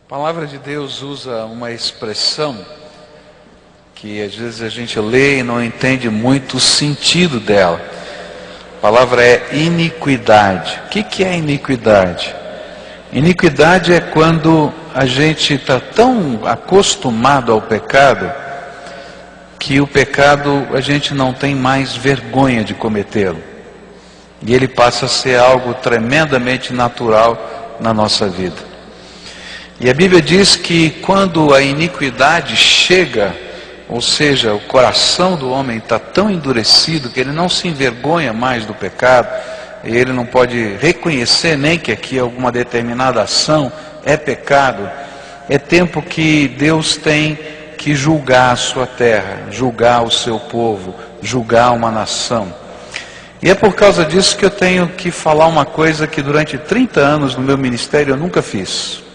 A palavra de Deus usa uma expressão que às vezes a gente lê e não entende muito o sentido dela. A palavra é iniquidade. O que é iniquidade? Iniquidade é quando a gente está tão acostumado ao pecado que o pecado a gente não tem mais vergonha de cometê-lo. E ele passa a ser algo tremendamente natural na nossa vida. E a Bíblia diz que quando a iniquidade chega, ou seja, o coração do homem está tão endurecido que ele não se envergonha mais do pecado, e ele não pode reconhecer nem que aqui alguma determinada ação é pecado, é tempo que Deus tem que julgar a sua terra, julgar o seu povo, julgar uma nação. E é por causa disso que eu tenho que falar uma coisa que durante 30 anos no meu ministério eu nunca fiz.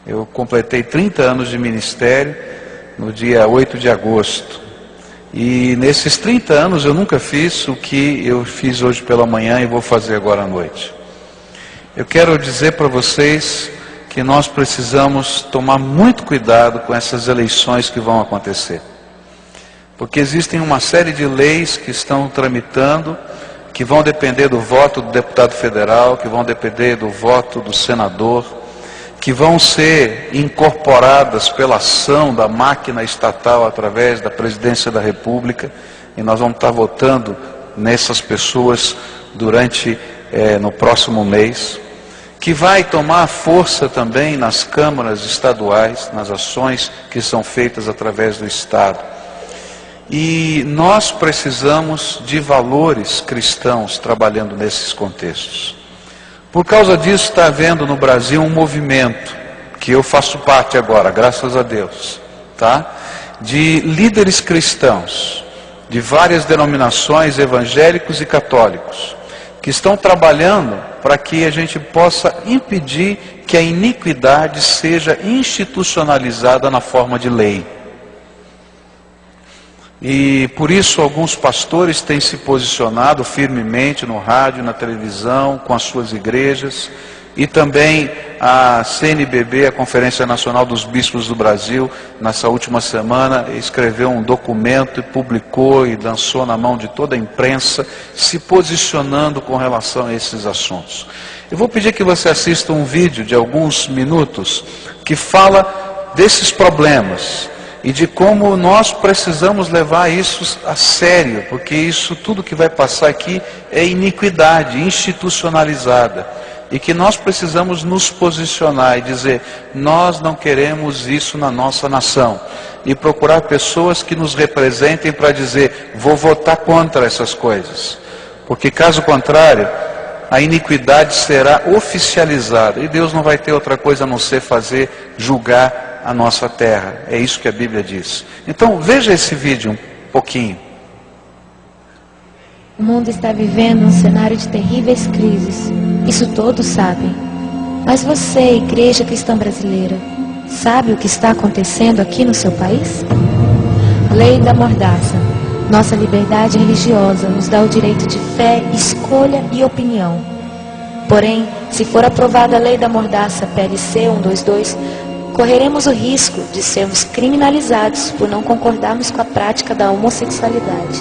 Eu completei 30 anos de ministério no dia 8 de agosto. E nesses 30 anos eu nunca fiz o que eu fiz hoje pela manhã e vou fazer agora à noite. Eu quero dizer para vocês que nós precisamos tomar muito cuidado com essas eleições que vão acontecer. Porque existem uma série de leis que estão tramitando, que vão depender do voto do deputado federal, que vão depender do voto do senador, que vão ser incorporadas pela ação da máquina estatal através da presidência da República, e nós vamos estar votando nessas pessoas no próximo mês, que vai tomar força também nas câmaras estaduais, nas ações que são feitas através do Estado. E nós precisamos de valores cristãos trabalhando nesses contextos. Por causa disso está havendo no Brasil um movimento, que eu faço parte agora, graças a Deus, tá? De líderes cristãos, de várias denominações, evangélicos e católicos, que estão trabalhando para que a gente possa impedir que a iniquidade seja institucionalizada na forma de lei. E por isso alguns pastores têm se posicionado firmemente no rádio, na televisão, com as suas igrejas, e também a CNBB, a Conferência Nacional dos Bispos do Brasil, nessa última semana escreveu um documento e publicou e lançou na mão de toda a imprensa, se posicionando com relação a esses assuntos. Eu vou pedir que você assista um vídeo de alguns minutos que fala desses problemas e de como nós precisamos levar isso a sério, porque isso tudo que vai passar aqui é iniquidade institucionalizada, e que nós precisamos nos posicionar e dizer, nós não queremos isso na nossa nação, e procurar pessoas que nos representem para dizer, vou votar contra essas coisas, porque caso contrário, a iniquidade será oficializada, e Deus não vai ter outra coisa a não ser julgar a nossa terra. É isso que a Bíblia diz. Então veja esse vídeo um pouquinho. O mundo está vivendo um cenário de terríveis crises. Isso todos sabem. Mas você, Igreja Cristã Brasileira, sabe o que está acontecendo aqui no seu país? Lei da Mordaça. Nossa liberdade religiosa nos dá o direito de fé, escolha e opinião. Porém, se for aprovada a Lei da Mordaça PLC 122, correremos o risco de sermos criminalizados por não concordarmos com a prática da homossexualidade.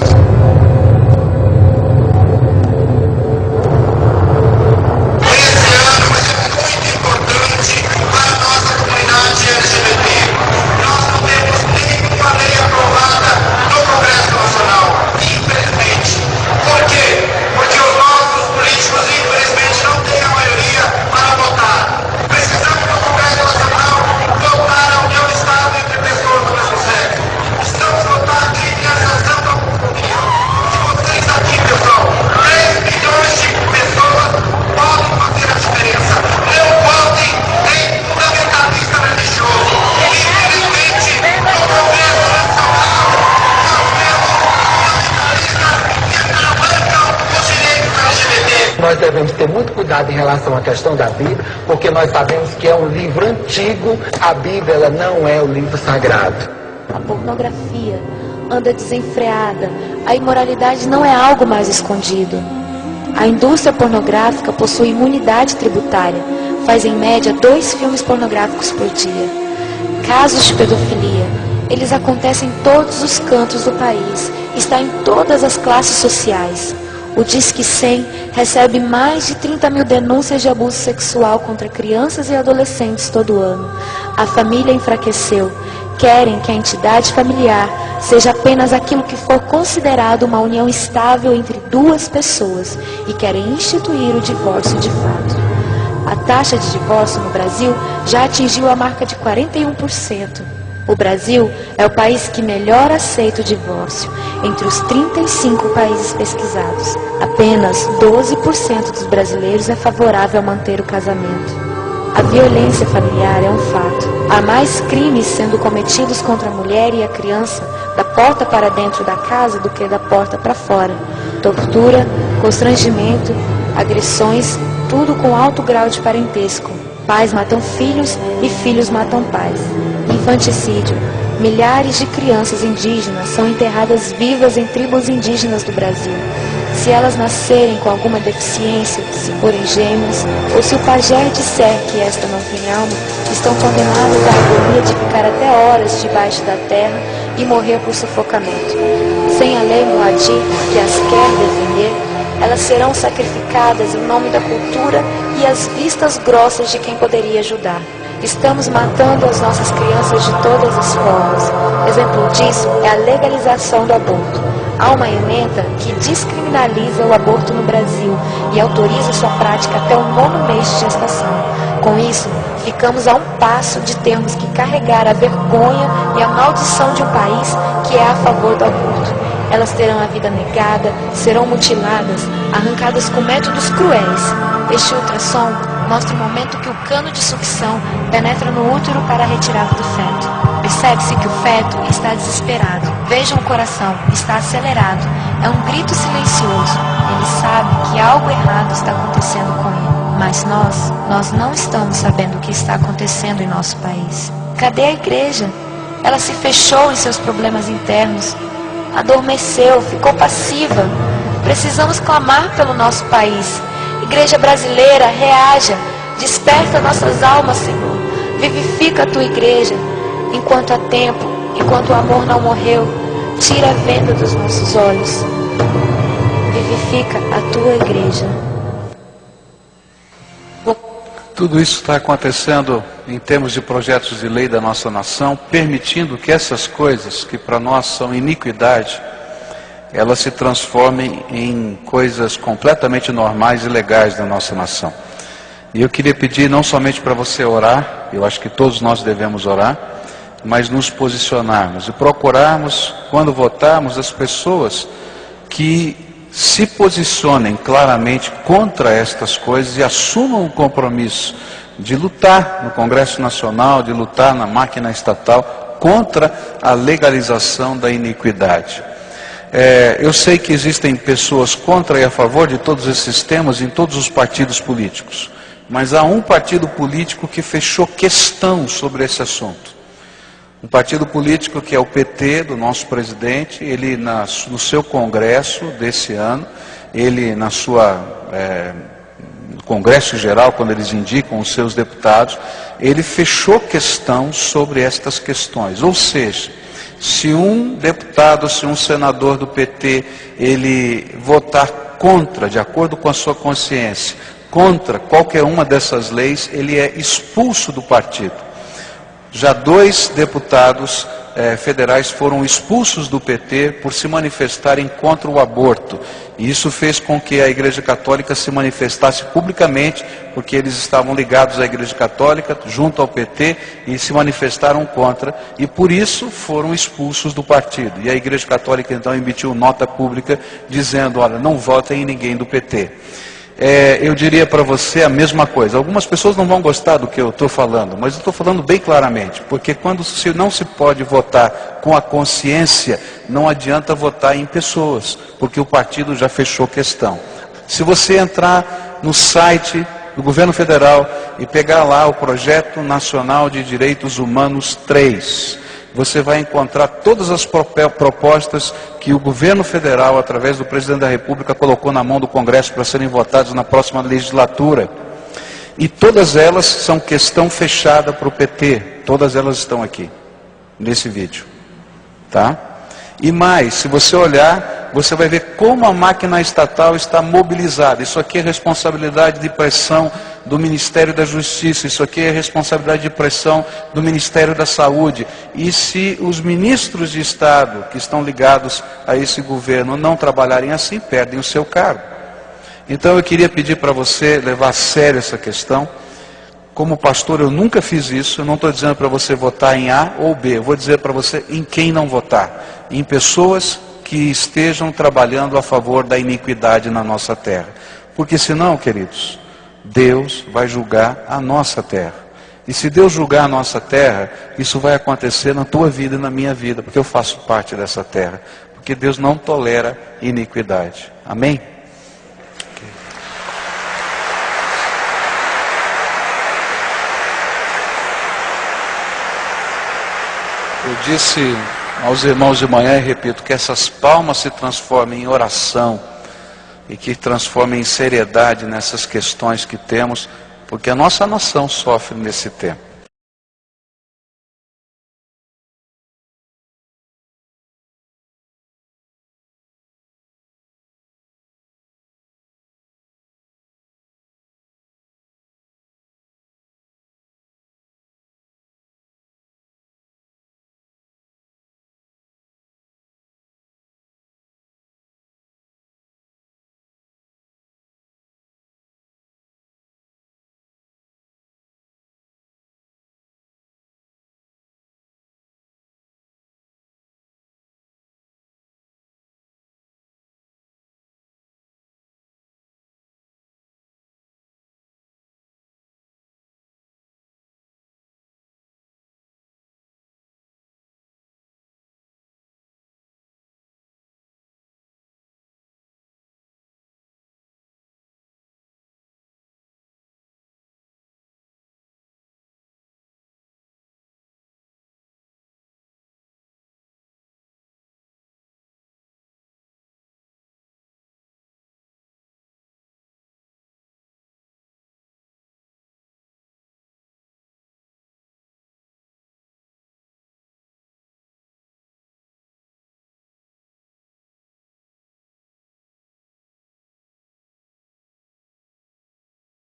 Nós devemos ter muito cuidado em relação à questão da Bíblia, porque nós sabemos que é um livro antigo, a Bíblia ela não é o livro sagrado. A pornografia anda desenfreada, a imoralidade não é algo mais escondido. A indústria pornográfica possui imunidade tributária, faz em média 2 filmes pornográficos por dia. Casos de pedofilia, eles acontecem em todos os cantos do país, está em todas as classes sociais. O Disque 100 recebe mais de 30 mil denúncias de abuso sexual contra crianças e adolescentes todo ano. A família enfraqueceu. Querem que a entidade familiar seja apenas aquilo que for considerado uma união estável entre 2 pessoas e querem instituir o divórcio de fato. A taxa de divórcio no Brasil já atingiu a marca de 41%. O Brasil é o país que melhor aceita o divórcio entre os 35 países pesquisados. Apenas 12% dos brasileiros é favorável a manter o casamento. A violência familiar é um fato. Há mais crimes sendo cometidos contra a mulher e a criança da porta para dentro da casa do que da porta para fora. Tortura, constrangimento, agressões, tudo com alto grau de parentesco. Pais matam filhos e filhos matam pais. Infanticídio. Milhares de crianças indígenas são enterradas vivas em tribos indígenas do Brasil. Se elas nascerem com alguma deficiência, se forem gêmeas, ou se o pajé disser que esta não tem alma, estão condenadas à agonia de ficar até horas debaixo da terra e morrer por sufocamento. Sem a lei Moadi, que as quer defender, elas serão sacrificadas em nome da cultura e as vistas grossas de quem poderia ajudar. Estamos matando as nossas crianças de todas as formas. Exemplo disso é a legalização do aborto. Há uma emenda que descriminaliza o aborto no Brasil e autoriza sua prática até o 9º mês de gestação. Com isso, ficamos a um passo de termos que carregar a vergonha e a maldição de um país que é a favor do aborto. Elas terão a vida negada, serão mutiladas, arrancadas com métodos cruéis. Este ultrassom mostra o momento que o cano de sucção penetra no útero para retirá-lo do feto. Percebe-se que o feto está desesperado. Vejam o coração, está acelerado. É um grito silencioso. Ele sabe que algo errado está acontecendo com ele. Mas nós não estamos sabendo o que está acontecendo em nosso país. Cadê a igreja? Ela se fechou em seus problemas internos. Adormeceu, ficou passiva. Precisamos clamar pelo nosso país. Igreja brasileira, reaja, desperta nossas almas, Senhor. Vivifica a tua igreja. Enquanto há tempo, enquanto o amor não morreu, tira a venda dos nossos olhos. Vivifica a tua igreja. Tudo isso está acontecendo em termos de projetos de lei da nossa nação, permitindo que essas coisas, que para nós são iniquidade, elas se transformem em coisas completamente normais e legais da nossa nação. E eu queria pedir não somente para você orar, eu acho que todos nós devemos orar, mas nos posicionarmos e procurarmos, quando votarmos, as pessoas que se posicionem claramente contra estas coisas e assumam o compromisso de lutar no Congresso Nacional, de lutar na máquina estatal contra a legalização da iniquidade. Eu sei que existem pessoas contra e a favor de todos esses temas em todos os partidos políticos, mas há um partido político que fechou questão sobre esse assunto. Um partido político que é o PT, do nosso presidente. Ele no seu congresso desse ano, ele no congresso geral, quando eles indicam os seus deputados, ele fechou questão sobre estas questões. Ou seja, se um deputado, se um senador do PT, ele votar contra, de acordo com a sua consciência, contra qualquer uma dessas leis, ele é expulso do partido. Já 2 deputados federais foram expulsos do PT por se manifestarem contra o aborto. E isso fez com que a Igreja Católica se manifestasse publicamente, porque eles estavam ligados à Igreja Católica, junto ao PT, e se manifestaram contra, e por isso foram expulsos do partido. E a Igreja Católica então emitiu nota pública dizendo: olha, não votem em ninguém do PT. Eu diria para você a mesma coisa. Algumas pessoas não vão gostar do que eu estou falando, mas eu estou falando bem claramente, porque quando não se pode votar com a consciência, não adianta votar em pessoas, porque o partido já fechou questão. Se você entrar no site do Governo Federal e pegar lá o Projeto Nacional de Direitos Humanos 3, você vai encontrar todas as propostas que o governo federal, através do presidente da República, colocou na mão do Congresso para serem votadas na próxima legislatura. E todas elas são questão fechada para o PT. Todas elas estão aqui, nesse vídeo. Tá? E mais, se você olhar, você vai ver como a máquina estatal está mobilizada. Isso aqui é responsabilidade de pressão do Ministério da Justiça. Isso aqui é responsabilidade de pressão do Ministério da Saúde. E se os ministros de Estado que estão ligados a esse governo não trabalharem assim, perdem o seu cargo. Então eu queria pedir para você levar a sério essa questão. Como pastor eu nunca fiz isso, eu não estou dizendo para você votar em A ou B, eu vou dizer para você em quem não votar. Em pessoas que estejam trabalhando a favor da iniquidade na nossa terra. Porque senão, queridos, Deus vai julgar a nossa terra. E se Deus julgar a nossa terra, isso vai acontecer na tua vida e na minha vida, porque eu faço parte dessa terra. Porque Deus não tolera iniquidade. Amém? Eu disse aos irmãos de manhã e repito, que essas palmas se transformem em oração e que transformem em seriedade nessas questões que temos, porque a nossa nação sofre nesse tempo.